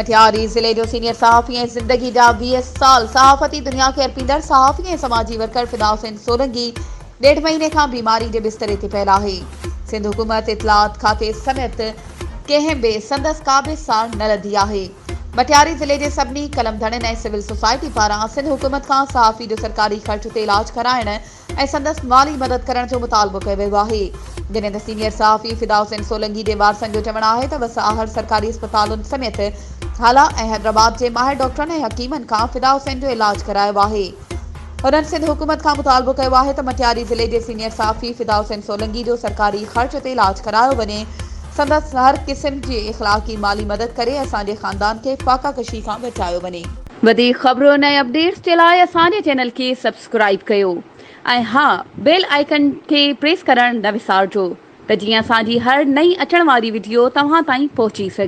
मटियारी ज़िले जो सीनियर सहाफ़ी ऐं ज़िंदगी जा 20 साल सहाफ़ती दुनिया खे अर्पींदड़ सहाफ़ी ऐं समाजी वर्कर फिदा हुसैन सोलंकी 1.5 महीने खां बीमारी जे बिस्तरे ते पियल आहे। सिंध हुकूमत इतलात खाते समेत कंहिं बि संदसि का बि सार न लधी आहे। मटियारी ज़िले जे सभिनी कलमधड़नि ऐं सिविल सोसाइटी पारां सिंध हुकूमत खां सहाफ़ी जो सरकारी ख़र्च ते इलाज कराइण ऐं संदसि माली मदद करण जो मुतालबो कयो वियो आहे। जॾहिं त सीनियर सहाफ़ी फिदा हुसैन सोलंकी जे वारसनि जो चवणु आहे त वसाहर सरकारी अस्पतालुनि समेत हाला ऐं हैदराबाद जे माहिर डॉक्टरनि ऐं हकीमनि खां फिदा हुसैन जो इलाज करायो आहे। हुननि सिंध हुकूमत खां मुतालबो कयो आहे त मटियारी ज़िले जे सीनियर सहाफ़ी फिदा हुसैन सोलंकी जो सरकारी ख़र्च ते इलाज करायो वञे, संदसि हर क़िस्म जी इख़लाक़ी माली मदद करे असांजे ख़ानदान खे फाका कशी खां बचायो वञे। वधीक ख़बरुनि ऐं अपडेट्स जे लाइ असांजे चैनल खे सब्सक्राइब कयो ऐं हा, बेल आइकन खे प्रेस करणु न विसारिजो त जीअं असांजी हर नई अचण वारी वीडियो तव्हां ताईं पहुची सघे।